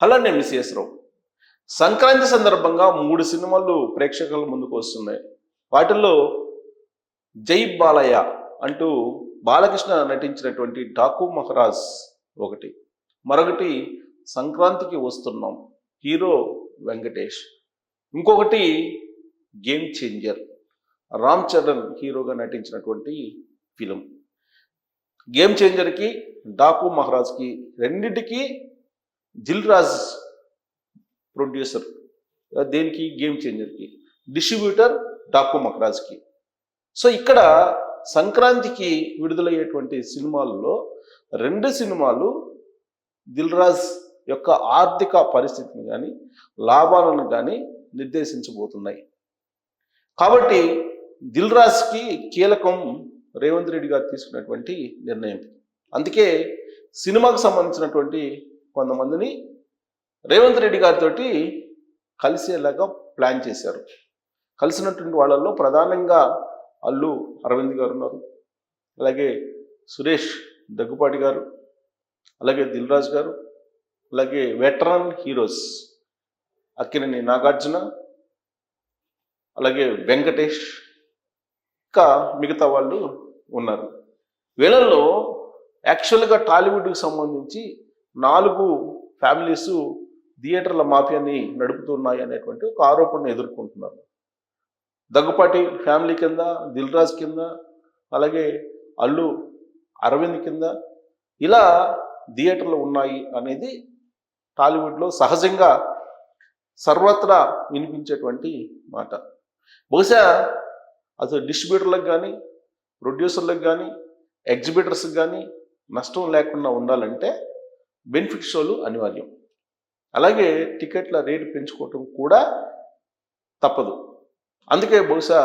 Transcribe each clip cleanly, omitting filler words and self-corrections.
Hello, నేను miss రావు. సంక్రాంతి సందర్భంగా 3 సినిమాలు ప్రేక్షకుల ముందుకు వస్తున్నాయి. వాటిల్లో జై బాలయ్య అంటూ బాలకృష్ణ నటించినటువంటి డాకు మహారాజ్ ఒకటి, మరొకటి సంక్రాంతికి వస్తున్నాం హీరో వెంకటేష్, ఇంకొకటి గేమ్ చేంజర్ రామ్ చరణ్ హీరోగా నటించినటువంటి ఫిలిం. గేమ్ చేంజర్కి డాకు మహారాజ్కి రెండింటికి దిల్ రాజ్ ప్రొడ్యూసర్, దేనికి గేమ్ చేంజర్కి, డిస్ట్రిబ్యూటర్ డాకు మహారాజ్కి. సో ఇక్కడ సంక్రాంతికి విడుదలయ్యేటువంటి సినిమాల్లో 2 సినిమాలు దిల్ రాజ్ యొక్క ఆర్థిక పరిస్థితిని కానీ లాభాలను కానీ నిర్దేశించబోతున్నాయి. కాబట్టి దిల్ రాజ్కి కీలకం రేవంత్ రెడ్డి గారు తీసుకున్నటువంటి నిర్ణయం. అందుకే సినిమాకు సంబంధించినటువంటి కొంతమందిని రేవంత్ రెడ్డి గారితో కలిసేలాగా ప్లాన్ చేశారు. కలిసినటువంటి వాళ్ళల్లో ప్రధానంగా అల్లు అరవింద్ గారు ఉన్నారు, అలాగే సురేష్ దగ్గుపాటి గారు, అలాగే దిల్ రాజు గారు, అలాగే వెటరన్ హీరోస్ అక్కినేని నాగార్జున, అలాగే వెంకటేష్, ఇంకా మిగతా వాళ్ళు ఉన్నారు. వీళ్ళల్లో యాక్చువల్గా టాలీవుడ్కి సంబంధించి 4 ఫ్యామిలీస్ థియేటర్ల మాఫియాని నడుపుతున్నాయి అనేటువంటి ఒక ఆరోపణను ఎదుర్కొంటున్నారు. దగ్గుపాటి ఫ్యామిలీ కింద, దిల్ రాజ్ కింద, అలాగే అల్లు అరవింద్ కింద ఇలా థియేటర్లు ఉన్నాయి అనేది టాలీవుడ్లో సహజంగా సర్వత్రా వినిపించేటువంటి మాట. బహుశా అసలు డిస్ట్రిబ్యూటర్లకు కానీ, ప్రొడ్యూసర్లకు కానీ, ఎగ్జిబిటర్స్కి కానీ నష్టం లేకుండా ఉండాలంటే బెనిఫిట్ షోలు అనివార్యం. అలాగే టికెట్ల రేటు పెంచుకోవటం కూడా తప్పదు. అందుకే బహుశా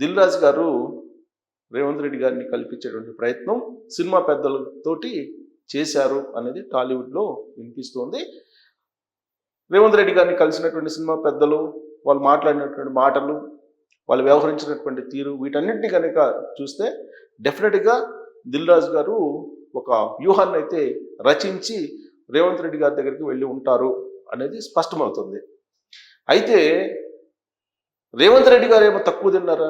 దిల్ రాజ్ గారు రేవంత్ రెడ్డి గారిని కల్పించేటువంటి ప్రయత్నం సినిమా పెద్దలతోటి చేశారు అనేది టాలీవుడ్లో వినిపిస్తోంది. రేవంత్ రెడ్డి గారిని కలిసినటువంటి సినిమా పెద్దలు, వాళ్ళు మాట్లాడినటువంటి మాటలు, వాళ్ళు వ్యవహరించినటువంటి తీరు, వీటన్నింటినీ కనుక చూస్తే డెఫినెట్గా దిల్ రాజు గారు ఒక వ్యూహాన్ని అయితే రచించి రేవంత్ రెడ్డి గారి దగ్గరికి వెళ్ళి ఉంటారు అనేది స్పష్టమవుతుంది. అయితే రేవంత్ రెడ్డి గారు ఏమో తక్కువ తిన్నారా?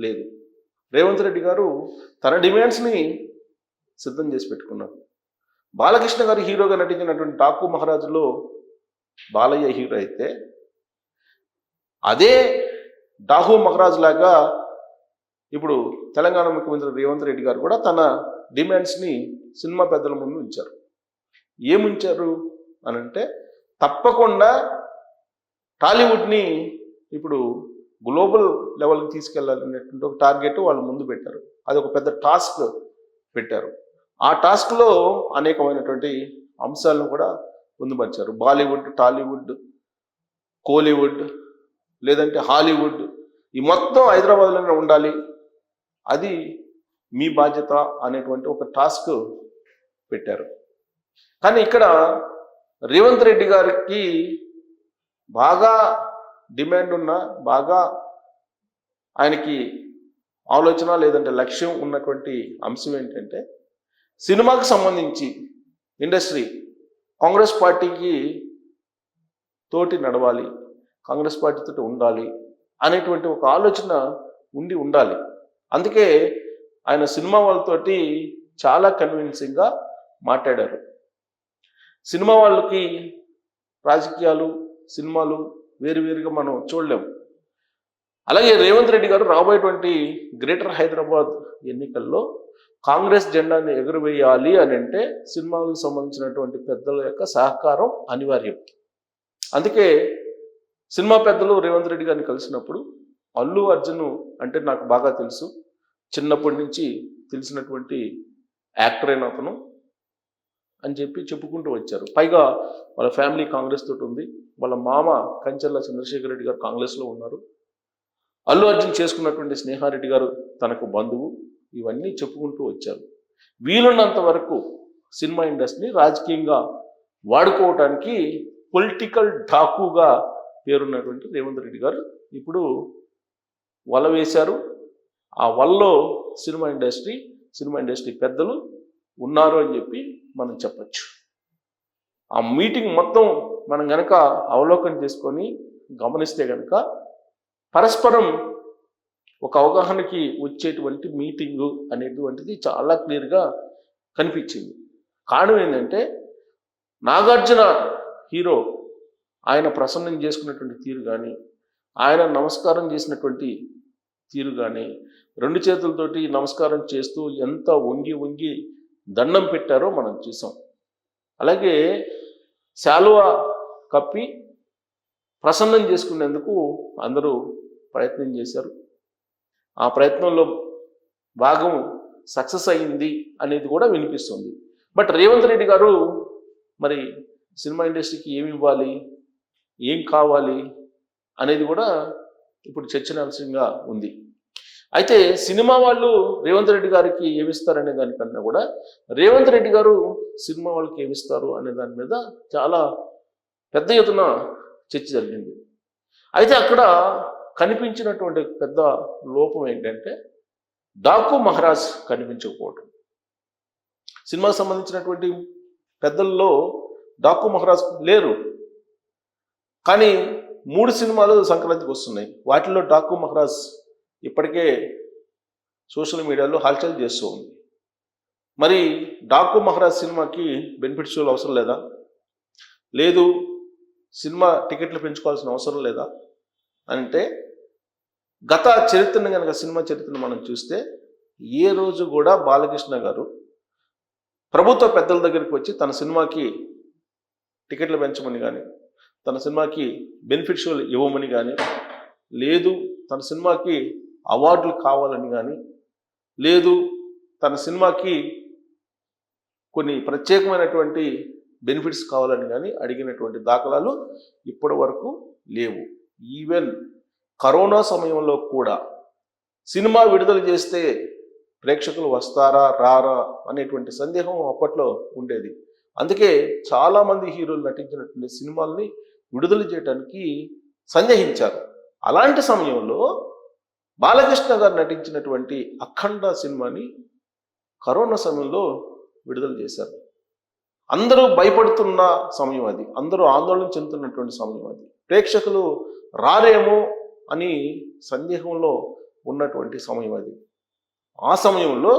లేదు. రేవంత్ రెడ్డి గారు తన డిమాండ్స్ని సిద్ధం చేసి పెట్టుకున్నారు. బాలకృష్ణ గారు హీరోగా నటించినటువంటి డాకు మహారాజులో బాలయ్య హీరో అయితే, అదే డాకు మహారాజ్ లాగా ఇప్పుడు తెలంగాణ ముఖ్యమంత్రి రేవంత్ రెడ్డి గారు కూడా తన డిమాండ్స్ని సినిమా పెద్దల ముందు ఉంచారు. ఏముంచారు అని అంటే, తప్పకుండా టాలీవుడ్ని ఇప్పుడు గ్లోబల్ లెవెల్కి తీసుకెళ్లాలనేటువంటి ఒక టార్గెట్ వాళ్ళు ముందు పెట్టారు. అది ఒక పెద్ద టాస్క్ పెట్టారు. ఆ టాస్క్లో అనేకమైనటువంటి అంశాలను కూడా పొందుపరిచారు. బాలీవుడ్, టాలీవుడ్, కోలీవుడ్, లేదంటే హాలీవుడ్, ఈ మొత్తం హైదరాబాద్లోనే ఉండాలి, అది మీ బాధ్యత అనేటువంటి ఒక టాస్క్ పెట్టారు. కానీ ఇక్కడ రేవంత్ రెడ్డి గారికి బాగా డిమాండ్ ఉన్న, బాగా ఆయనకి ఆలోచన లేదంటే లక్ష్యం ఉన్నటువంటి అంశం ఏంటంటే, సినిమాకు సంబంధించి ఇండస్ట్రీ కాంగ్రెస్ పార్టీకి తోటి నడవాలి, కాంగ్రెస్ పార్టీతో ఉండాలి అనేటువంటి ఒక ఆలోచన ఉండాలి. అందుకే ఆయన సినిమా వాళ్ళతోటి చాలా కన్విన్సింగ్గా మాట్లాడారు. సినిమా వాళ్ళకి రాజకీయాలు, సినిమాలు వేరువేరుగా మనం చూడలేము. అలాగే రేవంత్ రెడ్డి గారు రాబోయేటువంటి గ్రేటర్ హైదరాబాద్ ఎన్నికల్లో కాంగ్రెస్ జెండాని ఎగురవేయాలి అని అంటే సినిమాలకు సంబంధించినటువంటి పెద్దల యొక్క సహకారం అనివార్యం. అందుకే సినిమా పెద్దలు రేవంత్ రెడ్డి గారిని కలిసినప్పుడు అల్లు అర్జున్ అంటే నాకు బాగా తెలుసు, చిన్నప్పటి నుంచి తెలిసినటువంటి యాక్టర్ అయిన అతను అని చెప్పి చెప్పుకుంటూ వచ్చారు. పైగా వాళ్ళ ఫ్యామిలీ కాంగ్రెస్ తోటి ఉంది, వాళ్ళ మామ కంచెర్ల చంద్రశేఖర్ రెడ్డి గారు కాంగ్రెస్లో ఉన్నారు, అల్లు అర్జున్ చేసుకున్నటువంటి స్నేహారెడ్డి గారు తనకు బంధువు, ఇవన్నీ చెప్పుకుంటూ వచ్చారు. వీలున్నంత వరకు సినిమా ఇండస్ట్రీని రాజకీయంగా వాడుకోవటానికి పొలిటికల్ డాకుగా పేరున్నటువంటి రేవంత్ రెడ్డి గారు ఇప్పుడు వల వేశారు. ఆ వలలో సినిమా ఇండస్ట్రీ పెద్దలు ఉన్నారు అని చెప్పి మనం చెప్పచ్చు. ఆ మీటింగ్ మొత్తం మనం గనక అవలోకనం చేసుకొని గమనిస్తే గనక పరస్పరం ఒక అవగాహనకి వచ్చేటువంటి మీటింగు అనేటువంటిది చాలా క్లియర్గా కనిపించింది. కారణం ఏంటంటే నాగార్జున హీరో ఆయన ప్రసన్నం చేసుకున్నటువంటి తీరు కానీ, ఆయన నమస్కారం చేసినటువంటి తీరు కానీ, 2 చేతులతోటి నమస్కారం చేస్తూ ఎంత వంగి వంగి దండం పెట్టారో మనం చూసాం. అలాగే శాలువా కప్పి ప్రసన్నం చేసుకునేందుకు అందరూ ప్రయత్నం చేశారు. ఆ ప్రయత్నంలో భాగం సక్సెస్ అయింది అనేది కూడా వినిపిస్తుంది. బట్ రేవంత్ రెడ్డి గారు మరి సినిమా ఇండస్ట్రీకి ఏమి ఇవ్వాలి, ఏం కావాలి అనేది కూడా ఇప్పుడు చర్చనీయాంశంగా ఉంది. అయితే సినిమా వాళ్ళు రేవంత్ రెడ్డి గారికి ఏమిస్తారనే దానికన్నా కూడా రేవంత్ రెడ్డి గారు సినిమా వాళ్ళకి ఏమిస్తారు అనే దాని మీద చాలా పెద్ద ఎత్తున చర్చ జరిగింది. అయితే అక్కడ కనిపించినటువంటి పెద్ద లోపం ఏంటంటే డాకు మహారాజ్ కనిపించకపోవటం. సినిమాకు సంబంధించినటువంటి పెద్దల్లో డాకు మహారాజ్ లేరు. కానీ 3 సినిమాలు సంక్రాంతికి వస్తున్నాయి. వాటిల్లో డాకు మహారాజ్ ఇప్పటికే సోషల్ మీడియాలో హల్చల్ చేస్తూ ఉంది. మరి డాకు మహారాజ్ సినిమాకి బెనిఫిట్ షోలు అవసరం లేదా? లేదు సినిమా టికెట్లు పెంచుకోవాల్సిన అవసరం లేదా అంటే గత చరిత్రను కనుక సినిమా చరిత్రను మనం చూస్తే ఏ రోజు కూడా బాలకృష్ణ గారు ప్రభుత్వ పెద్దల దగ్గరికి వచ్చి తన సినిమాకి టికెట్లు పెంచమని కానీ, తన సినిమాకి బెనిఫిట్ షోలు ఇవ్వమని కానీ, లేదు తన సినిమాకి అవార్డులు కావాలని కానీ, లేదు తన సినిమాకి కొన్ని ప్రత్యేకమైనటువంటి బెనిఫిట్స్ కావాలని కానీ అడిగినటువంటి దాఖలాలు ఇప్పటి వరకు లేవు. ఈవెన్ కరోనా సమయంలో కూడా సినిమా విడుదల చేస్తే ప్రేక్షకులు వస్తారా రారా అనేటువంటి సందేహం అప్పట్లో ఉండేది. అందుకే చాలామంది హీరోలు నటించినటువంటి సినిమాల్ని విడుదల చేయడానికి సందేహించారు. అలాంటి సమయంలో బాలకృష్ణ గారు నటించినటువంటి అఖండ సినిమాని కరోనా సమయంలో విడుదల చేశారు. అందరూ భయపడుతున్న సమయం అది, అందరూ ఆందోళన చెందుతున్నటువంటి సమయం అది, ప్రేక్షకులు రారేమో అని సందేహంలో ఉన్నటువంటి సమయం అది. ఆ సమయంలో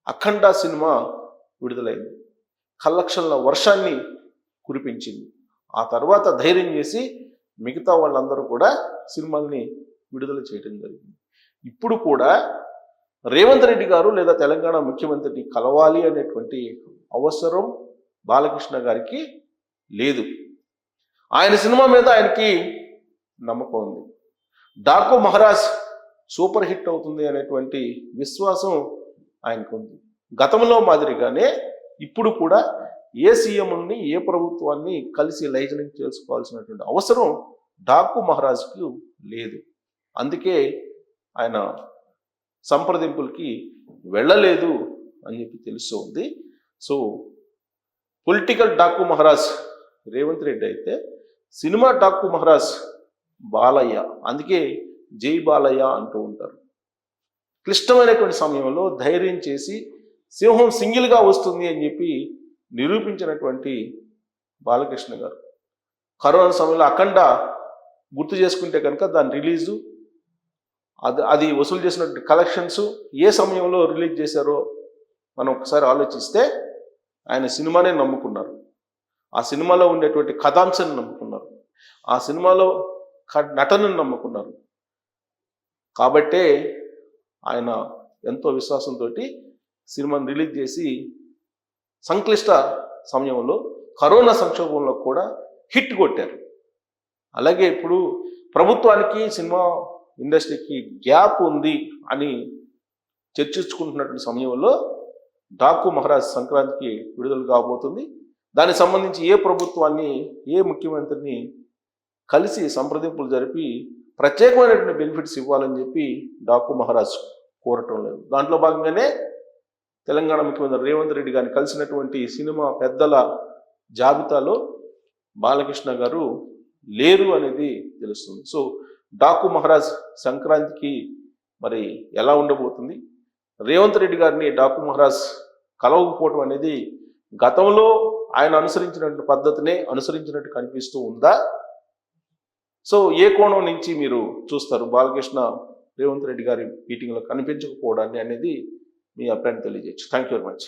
అఖండ సినిమా విడుదలైంది, కలెక్షన్ల వర్షాన్ని కురిపించింది. ఆ తర్వాత ధైర్యం చేసి మిగతా వాళ్ళందరూ కూడా సినిమాల్ని విడుదల చేయడం జరిగింది. ఇప్పుడు కూడా రేవంత్ రెడ్డి గారు లేదా తెలంగాణ ముఖ్యమంత్రిని కలవాలి అనేటువంటి అవసరం బాలకృష్ణ గారికి లేదు. ఆయన సినిమా మీద ఆయనకి నమ్మకం ఉంది. డాకు మహారాజ్ సూపర్ హిట్ అవుతుంది అనేటువంటి విశ్వాసం ఆయనకు ఉంది. గతంలో మాదిరిగానే ఇప్పుడు కూడా ఏ సీఎంని ఏ ప్రభుత్వాన్ని కలిసి లైజనింగ్ చేసుకోవాల్సినటువంటి అవసరం డాకు మహారాజ్కి లేదు. అందుకే ఆయన సంప్రదింపులకి వెళ్ళలేదు అని చెప్పి తెలుస్తుంది. సో పొలిటికల్ డాకు మహారాజ్ రేవంత్ రెడ్డి అయితే సినిమా డాకు మహారాజ్ బాలయ్య. అందుకే జై బాలయ్య అంటూ ఉంటారు. క్లిష్టమైనటువంటి సమయంలో ధైర్యం చేసి సింహం సింగిల్గా వస్తుంది అని చెప్పి నిరూపించినటువంటి బాలకృష్ణ గారు కరోనా సమయంలో అఖండ గుర్తు చేసుకుంటే కనుక దాని రిలీజు అది వసూలు చేసినటువంటి కలెక్షన్స్ ఏ సమయంలో రిలీజ్ చేశారో మనం ఒకసారి ఆలోచిస్తే ఆయన సినిమానే నమ్ముకున్నారు. ఆ సినిమాలో ఉండేటువంటి కథాంశాన్ని నమ్ముకున్నారు. ఆ సినిమాలో నటనను నమ్ముకున్నారు. కాబట్టే ఆయన ఎంతో విశ్వాసంతో సినిమాను రిలీజ్ చేసి సంక్లిష్ట సమయంలో కరోనా సంక్షోభంలో కూడా హిట్ కొట్టారు. అలాగే ఇప్పుడు ప్రభుత్వానికి సినిమా ఇండస్ట్రీకి గ్యాప్ ఉంది అని చర్చించుకుంటున్నటువంటి సమయంలో డాకు మహారాజ్ సంక్రాంతికి విడుదల కాబోతుంది. దానికి సంబంధించి ఏ ప్రభుత్వాన్ని ఏ ముఖ్యమంత్రిని కలిసి సంప్రదింపులు జరిపి ప్రత్యేకమైనటువంటి బెనిఫిట్స్ ఇవ్వాలని చెప్పి డాకు మహారాజ్ కోరటం లేదు. దాంట్లో భాగంగానే తెలంగాణ ముఖ్యమంత్రి రేవంత్ రెడ్డి గారిని కలిసినటువంటి సినిమా పెద్దల జాబితాలో బాలకృష్ణ గారు లేరు అనేది తెలుస్తుంది. సో డాకు మహారాజ్ సంక్రాంతికి మరి ఎలా ఉండబోతుంది, రేవంత్ రెడ్డి గారిని డాకు మహారాజ్ కలవకపోవడం అనేది గతంలో ఆయన అనుసరించినటువంటి పద్ధతినే అనుసరించినట్టు కనిపిస్తూ ఉందా? సో ఏ కోణం నుంచి మీరు చూస్తారు బాలకృష్ణ రేవంత్ రెడ్డి గారి మీటింగ్లో కనిపించకపోవడాన్ని అనేది మీ అభిప్రాయం తెలియజేయచ్చు. Thank you very much.